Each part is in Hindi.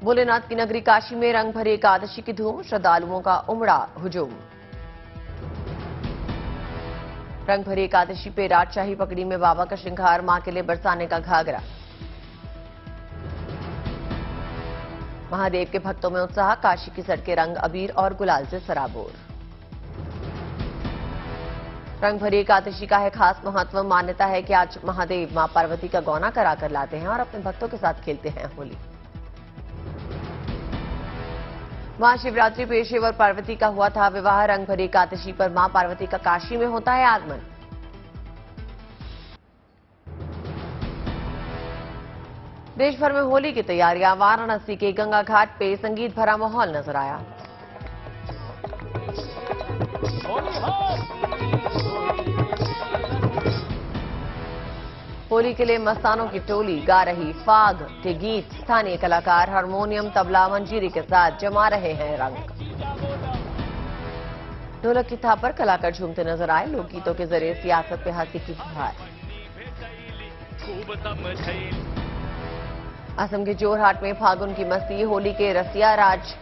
भोलेनाथ की नगरी काशी में रंग भरी एकादशी की धूम, श्रद्धालुओं का उमड़ा हुजूम। रंग भरी एकादशी पे राजशाही पगड़ी में बाबा का श्रृंगार, मां के लिए बरसाने का घाघरा। महादेव के भक्तों में उत्साह, काशी की सड़कें रंग अबीर और गुलाल से सराबोर। रंग भरी एकादशी का है खास महत्व। मान्यता है कि आज महादेव मां पार्वती का गौना कराकर लाते हैं और अपने भक्तों के साथ खेलते हैं होली। महाशिवरात्रि पे शिव और पार्वती का हुआ था विवाह। रंग भरी एकादशी पर मां पार्वती का काशी में होता है आगमन। देश भर में होली की तैयारियां, वाराणसी के गंगा घाट पे संगीत भरा माहौल नजर आया। होली के लिए मस्तानों की टोली गा रही फाग के गीत। स्थानीय कलाकार हारमोनियम, तबला, मंजीरी के साथ जमा रहे हैं रंग। ढोलक की थाप पर कलाकार झूमते नजर आए। लोकगीतों के जरिए सियासत पे हंसी की फुहार। असम के जोरहाट में फागुन की मस्ती, होली के रसिया राज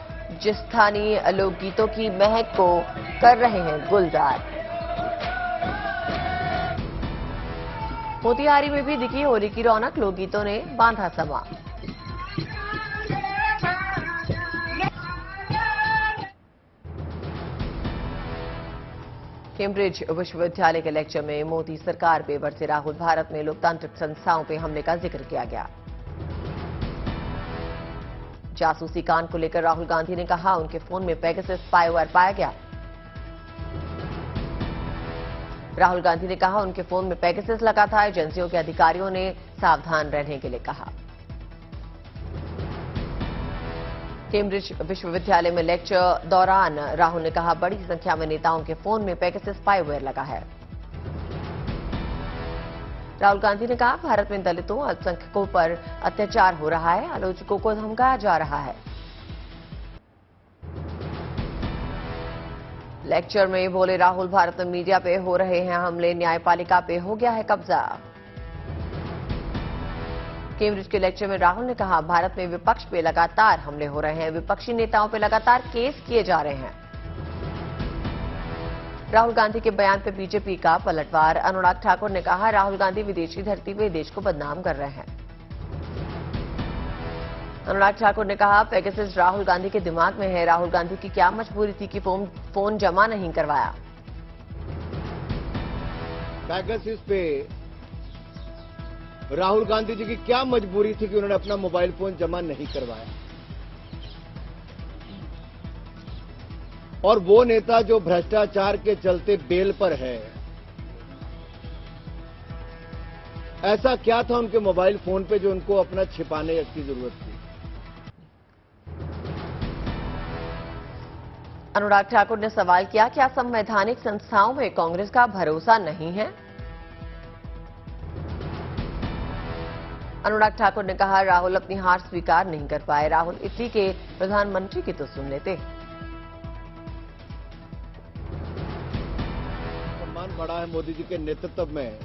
स्थानीय लोकगीतों की महक को कर रहे हैं गुलजार। मोतिहारी में भी दिखी होली की रौनक, लोकगीतों ने बांधा समा। कैम्ब्रिज विश्वविद्यालय के लेक्चर में मोदी सरकार पे बरसे राहुल। भारत में लोकतांत्रिक संस्थाओं पे हमले का जिक्र किया गया। जासूसी कांड को लेकर राहुल गांधी ने कहा उनके फोन में पेगासस स्पाईवेयर पाया गया। राहुल गांधी ने कहा उनके फोन में पेगासस लगा था। एजेंसियों के अधिकारियों ने सावधान रहने के लिए कहा। कैम्ब्रिज विश्वविद्यालय में लेक्चर दौरान राहुल ने कहा बड़ी संख्या में नेताओं के फोन में पेगासस स्पाईवेयर लगा है। राहुल गांधी ने कहा भारत में दलितों, अल्पसंख्यकों पर अत्याचार हो रहा है, आलोचकों को धमकाया जा रहा है। लेक्चर में बोले राहुल भारत में मीडिया पे हो रहे हैं हमले, न्यायपालिका पे हो गया है कब्जा। कैम्ब्रिज के लेक्चर में राहुल ने कहा भारत में विपक्ष पे लगातार हमले हो रहे हैं, विपक्षी नेताओं पे लगातार केस किए जा रहे हैं। राहुल गांधी के बयान पे बीजेपी का पलटवार। अनुराग ठाकुर ने कहा राहुल गांधी विदेशी धरती पे देश को बदनाम कर रहे हैं। अनुराग ठाकुर ने कहा पेगासस राहुल गांधी के दिमाग में है। राहुल गांधी की क्या मजबूरी थी कि फोन जमा नहीं करवाया। पेगासस पे राहुल गांधी जी की क्या मजबूरी थी कि उन्होंने अपना मोबाइल फोन जमा नहीं करवाया। और वो नेता जो भ्रष्टाचार के चलते बेल पर है, ऐसा क्या था उनके मोबाइल फोन पे जो उनको अपना छिपाने की जरूरत थी। अनुराग ठाकुर ने सवाल किया क्या संवैधानिक संस्थाओं में कांग्रेस का भरोसा नहीं है। अनुराग ठाकुर ने कहा राहुल अपनी हार स्वीकार नहीं कर पाए। राहुल इटली के प्रधानमंत्री की तो सुन लेते। सम्मान बढ़ा है मोदी जी के नेतृत्व में।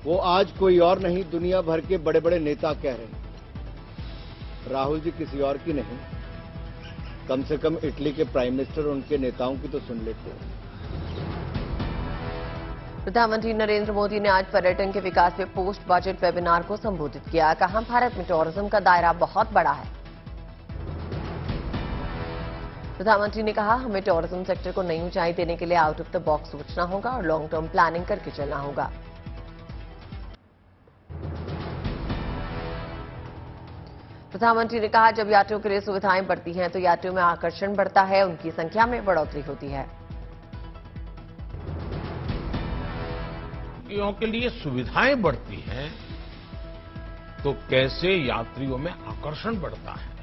वो आज कोई और नहीं, दुनिया भर के बड़े बड़े नेता कह रहे हैं। राहुल जी किसी और की नहीं, कम से कम इटली के प्राइम मिनिस्टर और उनके नेताओं की तो सुन लेते हैं। प्रधानमंत्री नरेंद्र मोदी ने आज पर्यटन के विकास पे पोस्ट बजट वेबिनार को संबोधित किया। कहा भारत में टूरिज्म का दायरा बहुत बड़ा है। प्रधानमंत्री ने कहा हमें टूरिज्म सेक्टर को नई ऊंचाई देने के लिए आउट ऑफ द बॉक्स सोचना होगा और लॉन्ग टर्म प्लानिंग करके चलना होगा। प्रधानमंत्री ने कहा जब यात्रियों के लिए सुविधाएं बढ़ती हैं तो यात्रियों में आकर्षण बढ़ता है, उनकी संख्या में बढ़ोतरी होती है। यात्रियों के लिए सुविधाएं बढ़ती हैं तो कैसे यात्रियों में आकर्षण बढ़ता है।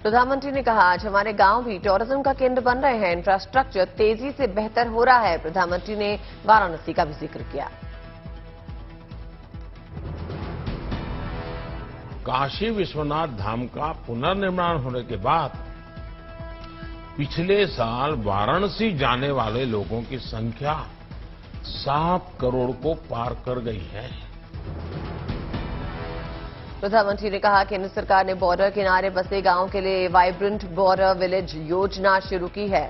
प्रधानमंत्री ने कहा आज हमारे गांव भी टूरिज्म का केंद्र बन रहे हैं, इंफ्रास्ट्रक्चर तेजी से बेहतर हो रहा है। प्रधानमंत्री ने वाराणसी का भी जिक्र किया। काशी विश्वनाथ धाम का पुनर्निर्माण होने के बाद पिछले साल वाराणसी जाने वाले लोगों की संख्या 7 करोड़ को पार कर गई है। प्रधानमंत्री ने कहा केंद्र सरकार ने बॉर्डर किनारे बसे गांवों के लिए वाइब्रेंट बॉर्डर विलेज योजना शुरू की है।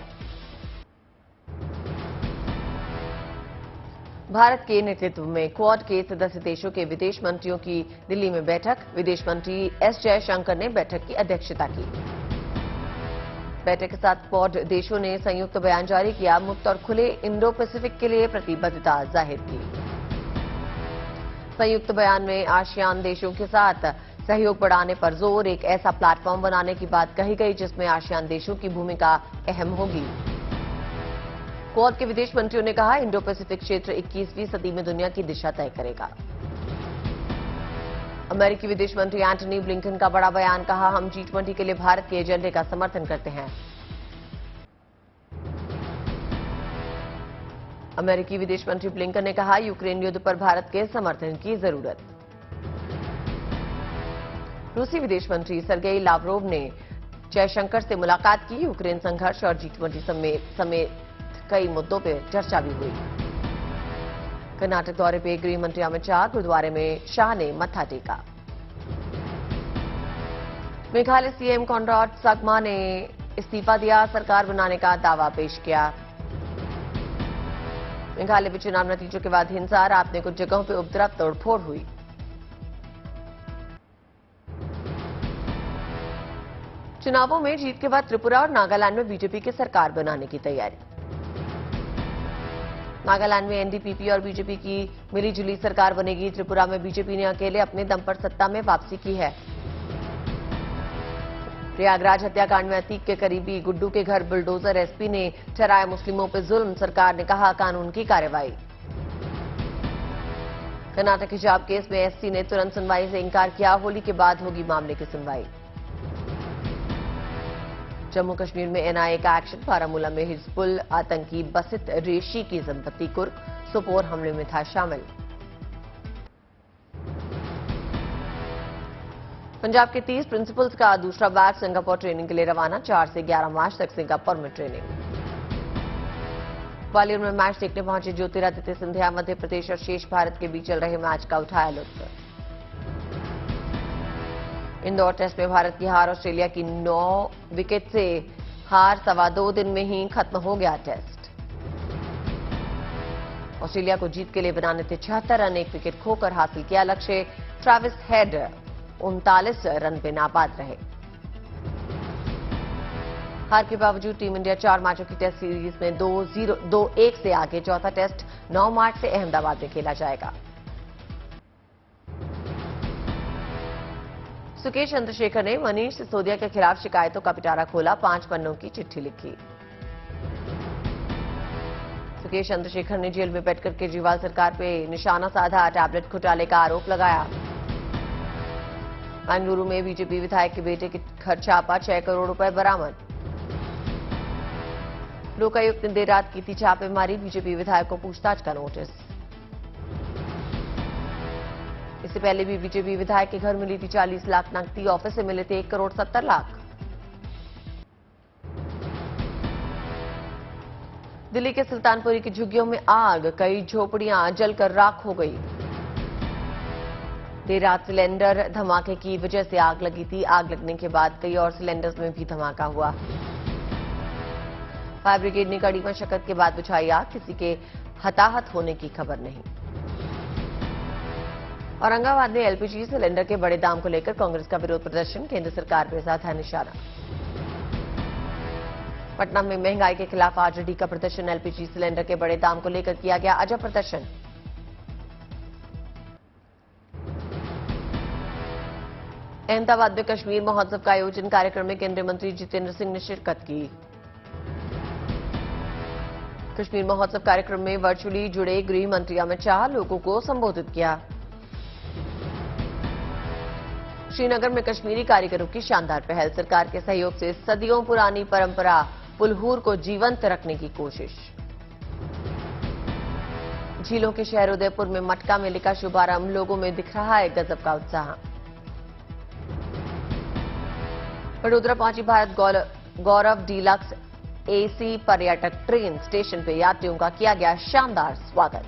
भारत के नेतृत्व में क्वाड के सदस्य देशों के विदेश मंत्रियों की दिल्ली में बैठक। विदेश मंत्री एस जयशंकर ने बैठक की अध्यक्षता की। बैठक के साथ क्वाड देशों ने संयुक्त बयान जारी किया। मुक्त और खुले इंडो पैसिफिक के लिए प्रतिबद्धता जाहिर की। संयुक्त बयान में आसियान देशों के साथ सहयोग बढ़ाने पर जोर, एक ऐसा प्लेटफॉर्म बनाने की बात कही गई जिसमें आसियान देशों की भूमिका अहम होगी। क्वाड के विदेश मंत्रियों ने कहा इंडो पैसिफिक क्षेत्र 21वीं सदी में दुनिया की दिशा तय करेगा। अमेरिकी विदेश मंत्री एंटनी ब्लिंकन का बड़ा बयान, कहा हम G20 के लिए भारत के एजेंडे का समर्थन करते हैं। अमेरिकी विदेश मंत्री ब्लिंकन ने कहा यूक्रेन युद्ध पर भारत के समर्थन की जरूरत। रूसी विदेश मंत्री सर्गेई लावरोव ने जयशंकर से मुलाकात की। यूक्रेन संघर्ष और G20 समेत कई मुद्दों पर चर्चा भी हुई। कर्नाटक दौरे पे गृह मंत्री अमित शाह, गुरुद्वारे में शाह ने मत्था टेका। मेघालय सीएम कॉनराड संगमा ने इस्तीफा दिया, सरकार बनाने का दावा पेश किया। मेघालय में चुनाव नतीजों के बाद हिंसा, रात में कुछ जगहों पर उपद्रव, तोड़फोड़ हुई। चुनावों में जीत के बाद त्रिपुरा और नागालैंड में बीजेपी की सरकार बनाने की तैयारी। नागालैंड में एनडीपीपी और बीजेपी की मिलीजुली सरकार बनेगी। त्रिपुरा में बीजेपी ने अकेले अपने दम पर सत्ता में वापसी की है। प्रयागराज हत्याकांड में अतीक के करीबी गुड्डू के घर बुलडोजर, एसपी ने ठहराया मुस्लिमों पर जुल्म, सरकार ने कहा कानून की कार्रवाई। कर्नाटक हिजाब केस में एससी ने तुरंत सुनवाई से इंकार किया, होली के बाद होगी मामले की सुनवाई। जम्मू कश्मीर में एनआईए का एक्शन, बारामूला में हिजबुल आतंकी बसित रेशी की संपत्ति कुर्क, सोपोर हमले में था शामिल। पंजाब के 30 प्रिंसिपल्स का दूसरा बैच सिंगापुर ट्रेनिंग के लिए रवाना। 4 से 11 मार्च तक सिंगापुर में ट्रेनिंग। ग्वालियर में मैच देखने पहुंचे ज्योतिरादित्य सिंधिया, मध्य प्रदेश और शेष भारत के बीच चल रहे मैच का उठाया लुत्फ। इंदौर टेस्ट में भारत की हार, ऑस्ट्रेलिया की 9 विकेट से हार, 2.25 दिन में ही खत्म हो गया टेस्ट। ऑस्ट्रेलिया को जीत के लिए बनाने थे 76 रन, 1 विकेट खोकर हासिल किया लक्ष्य। ट्रेविस हेड 39 रन पे नाबाद रहे। हार के बावजूद टीम इंडिया 4 मैचों की टेस्ट सीरीज में 2-1 से आगे। चौथा टेस्ट 9 मार्च से अहमदाबाद में खेला जाएगा। सुकेश चंद्रशेखर ने मनीष सिसोदिया के खिलाफ शिकायतों का पिटारा खोला, 5 पन्नों की चिट्ठी लिखी। सुकेश चंद्रशेखर ने जेल में बैठकर केजरीवाल सरकार पे निशाना साधा, टैबलेट घोटाले का आरोप लगाया। बेंगलुरु में बीजेपी विधायक के बेटे के घर छापा, 6 करोड़ रुपए बरामद। लोकायुक्त ने देर रात की थी छापेमारी, बीजेपी विधायक को पूछताछ का नोटिस। इससे पहले भी बीजेपी विधायक के घर मिली थी 40 लाख नकदी, ऑफिस से मिले थे 1 करोड़ 70 लाख। दिल्ली के सुल्तानपुरी की झुग्गियों में आग, कई झोपड़ियां जलकर राख हो गई। देर रात सिलेंडर धमाके की वजह से आग लगी थी। आग लगने के बाद कई और सिलेंडर्स में भी धमाका हुआ। फायर ब्रिगेड ने कड़ी मशक्कत के बाद बुझाई आग, किसी के हताहत होने की खबर नहीं। औरंगाबाद में एलपीजी सिलेंडर के बड़े दाम को लेकर कांग्रेस का विरोध प्रदर्शन, केंद्र सरकार पर साधा निशाना। पटना में महंगाई के खिलाफ आरजेडी का प्रदर्शन, एलपीजी सिलेंडर के बड़े दाम को लेकर किया गया अजब प्रदर्शन। अहमदाबाद में कश्मीर महोत्सव का आयोजन, कार्यक्रम में केंद्रीय मंत्री जितेंद्र सिंह ने शिरकत की। कश्मीर महोत्सव कार्यक्रम में वर्चुअली जुड़े गृह मंत्री अमित शाह लोगों को संबोधित किया। श्रीनगर में कश्मीरी कारीगरों की शानदार पहल, सरकार के सहयोग से सदियों पुरानी परंपरा पुलहूर को जीवंत रखने की कोशिश। झीलों के शहर उदयपुर में मटका मेले का शुभारंभ, लोगों में दिख रहा है गजब का उत्साह। वडोदरा पहुंची भारत गौरव डीलक्स एसी पर्यटक ट्रेन, स्टेशन पे यात्रियों का किया गया शानदार स्वागत।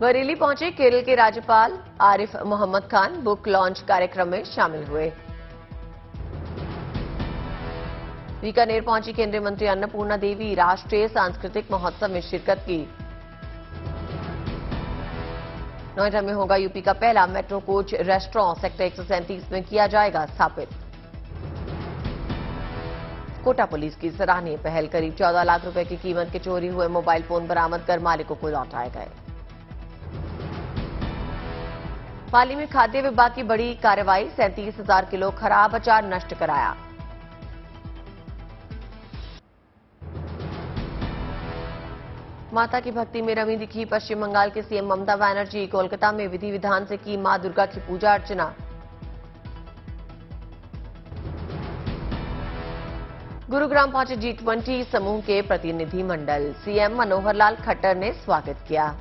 बरेली पहुंचे केरल के राज्यपाल आरिफ मोहम्मद खान बुक लॉन्च कार्यक्रम में शामिल हुए। बीकानेर पहुंची केंद्रीय मंत्री अन्नपूर्णा देवी राष्ट्रीय सांस्कृतिक महोत्सव में शिरकत की। नोएडा में होगा यूपी का पहला मेट्रो कोच रेस्टोरेंट, सेक्टर 137 में किया जाएगा स्थापित। कोटा पुलिस की सराहनीय पहल, करीब 14 लाख रुपए की कीमत के चोरी हुए मोबाइल फोन बरामद कर मालिकों को लौटाए गए। पाली में खाद्य विभाग की बड़ी कार्रवाई, 37,000 किलो खराब अचार नष्ट कराया। माता की भक्ति में रमी दिखी पश्चिम बंगाल के सीएम ममता बनर्जी, कोलकाता में विधि विधान से की मां दुर्गा की पूजा अर्चना। गुरुग्राम पहुंचे G20 समूह के प्रतिनिधि मंडल, सीएम मनोहर लाल खट्टर ने स्वागत किया।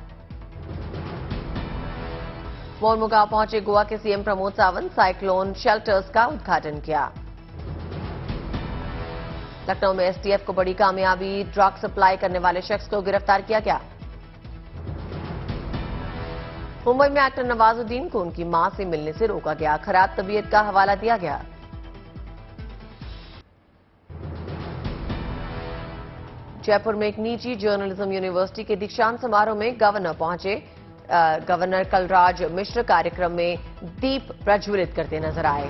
मोरमुगांव पहुंचे गोवा के CM Pramod Sawant, cyclone shelters का उद्घाटन किया। लखनऊ में एसटीएफ को बड़ी कामयाबी, ड्रग सप्लाई करने वाले शख्स को गिरफ्तार किया गया। मुंबई में एक्टर नवाजुद्दीन को उनकी मां से मिलने से रोका गया, खराब तबीयत का हवाला दिया गया। जयपुर में एक निजी जर्नलिज्म यूनिवर्सिटी के दीक्षांत समारोह में गवर्नर पहुंचे। गवर्नर कलराज मिश्र कार्यक्रम में दीप प्रज्वलित करते नजर आए।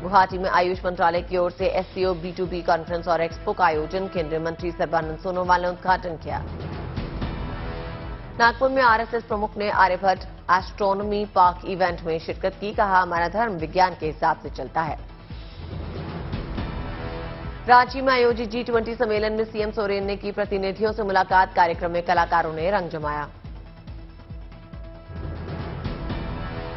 गुवाहाटी में आयुष मंत्रालय की ओर से एससीओ B2B कॉन्फ्रेंस और एक्सपो का आयोजन, केंद्रीय मंत्री सर्बानंद सोनोवाल ने उद्घाटन किया। नागपुर में आरएसएस प्रमुख ने आर्यभट्ट एस्ट्रोनॉमी पार्क इवेंट में शिरकत की, कहा हमारा धर्म विज्ञान के हिसाब से चलता है। रांची में आयोजित G20 सम्मेलन में सीएम सोरेन ने की प्रतिनिधियों से मुलाकात, कार्यक्रम में कलाकारों ने रंग जमाया।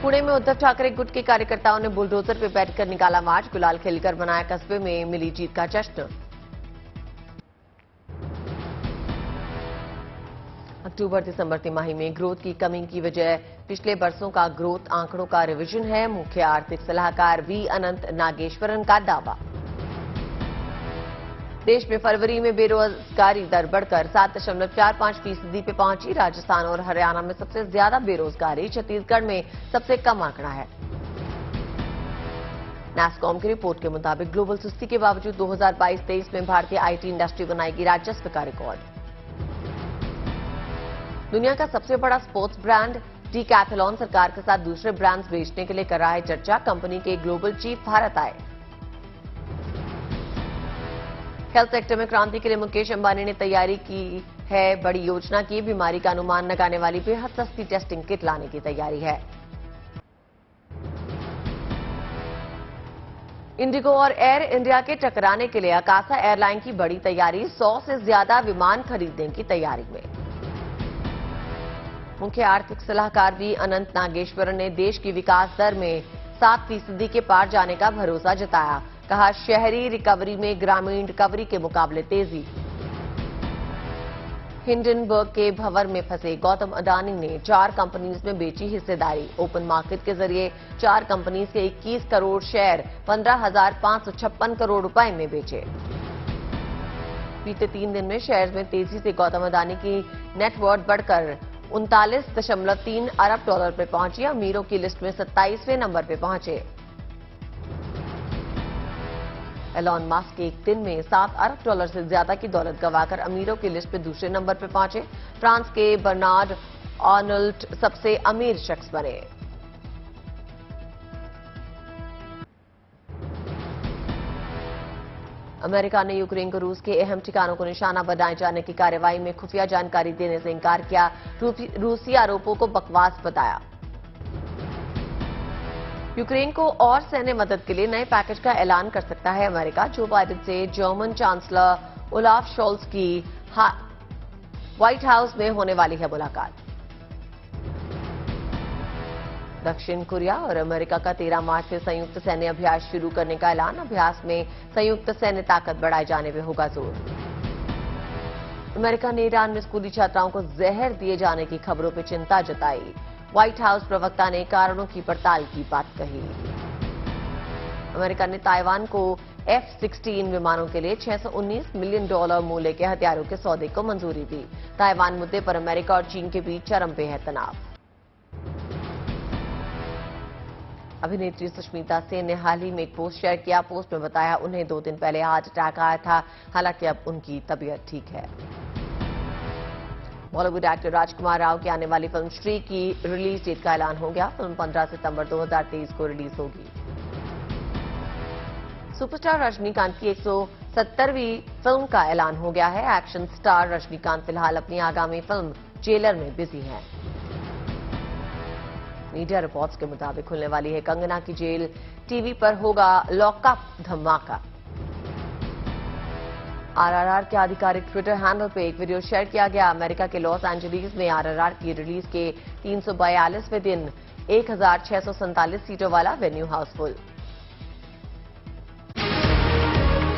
पुणे में उद्धव ठाकरे गुट के कार्यकर्ताओं ने बुलडोजर पर बैठकर निकाला मार्च, गुलाल खिलकर मनाया कस्बे में मिली जीत का जश्न। अक्टूबर दिसंबर तिमाही में ग्रोथ की कमी की वजह पिछले बरसों का ग्रोथ आंकड़ों का रिवीजन है, मुख्य आर्थिक सलाहकार वी अनंत नागेश्वरन का दावा। देश में फरवरी में बेरोजगारी दर बढ़कर 7.45% पे पहुंची। राजस्थान और हरियाणा में सबसे ज्यादा बेरोजगारी, छत्तीसगढ़ में सबसे कम आंकड़ा है। नैस्कॉम की रिपोर्ट के मुताबिक ग्लोबल सुस्ती के बावजूद 2022-23 में भारतीय आईटी इंडस्ट्री बनाएगी राजस्व का रिकॉर्ड। दुनिया का सबसे बड़ा स्पोर्ट्स ब्रांड डीकैथलॉन सरकार के साथ दूसरे ब्रांड्स बेचने के लिए कर रहा है चर्चा, कंपनी के ग्लोबल चीफ भारत आए। हेल्थ सेक्टर में क्रांति के लिए मुकेश अंबानी ने तैयारी की है बड़ी योजना की, बीमारी का अनुमान लगाने वाली बेहद सस्ती टेस्टिंग किट लाने की तैयारी है। इंडिगो और एयर इंडिया के टकराने के लिए अकासा एयरलाइन की बड़ी तैयारी, 100 से ज्यादा विमान खरीदने की तैयारी में। मुख्य आर्थिक सलाहकार वी अनंत नागेश्वरन ने देश की विकास दर में 7% के पार जाने का भरोसा जताया, कहा शहरी रिकवरी में ग्रामीण रिकवरी के मुकाबले तेजी। हिंडनबर्ग के भंवर में फंसे गौतम अडानी ने 4 कंपनीज में बेची हिस्सेदारी, ओपन मार्केट के जरिए 4 कंपनीज के 21 करोड़ शेयर 15,556 करोड़ रुपए में बेचे। बीते 3 दिन में शेयर में तेजी से गौतम अडानी की नेटवर्थ बढ़कर 39.3 अरब डॉलर पर पहुंची, अमीरों की लिस्ट में 27वें नंबर पर पहुंचे। एलॉन मस्क एक दिन में 7 अरब डॉलर से ज्यादा की दौलत गंवाकर अमीरों की लिस्ट में दूसरे नंबर पर पहुंचे। फ्रांस के बर्नार्ड आर्नल्ट सबसे अमीर शख्स बने। अमेरिका ने यूक्रेन को रूस के अहम ठिकानों को निशाना बनाए जाने की कार्रवाई में खुफिया जानकारी देने से इंकार किया, रूसी आरोपों को बकवास बताया। यूक्रेन को और सैन्य मदद के लिए नए पैकेज का ऐलान कर सकता है अमेरिका, जो बाइडेन से जर्मन चांसलर ओलाफ शोल्स की व्हाइट हाउस में होने वाली है मुलाकात। दक्षिण कोरिया और अमेरिका का 13 मार्च से संयुक्त सैन्य अभ्यास शुरू करने का ऐलान, अभ्यास में संयुक्त सैन्य ताकत बढ़ाए जाने में होगा जोर। अमेरिका ने ईरान में स्कूली छात्राओं को जहर दिए जाने की खबरों पर चिंता जताई, व्हाइट हाउस प्रवक्ता ने कारणों की पड़ताल की बात कही। अमेरिका ने ताइवान को F-16 विमानों के लिए $619 मिलियन मूल्य के हथियारों के सौदे को मंजूरी दी। ताइवान मुद्दे पर अमेरिका और चीन के बीच चरम पे है तनाव। अभिनेत्री सुष्मिता सेन ने हाल ही में एक पोस्ट शेयर किया। पोस्ट में बताया उन्हें 2 दिन पहले हार्ट अटैक आया था, हालांकि अब उनकी तबीयत ठीक है। बॉलीवुड एक्टर राजकुमार राव की आने वाली फिल्म श्री की रिलीज डेट का ऐलान हो गया। फिल्म 15 सितंबर 2023 को रिलीज होगी। सुपरस्टार रजनीकांत की 170वीं फिल्म का ऐलान हो गया है। एक्शन स्टार रजनीकांत फिलहाल अपनी आगामी फिल्म जेलर में बिजी हैं। मीडिया रिपोर्ट्स के मुताबिक खुलने वाली है कंगना की जेल। टीवी पर होगा लॉकअप धमाका। आरआरआर के आधिकारिक ट्विटर हैंडल पे एक वीडियो शेयर किया गया। अमेरिका के लॉस एंजलिस में आरआरआर की रिलीज के 342वें दिन 1647 सीटों वाला वेन्यू हाउसफुल।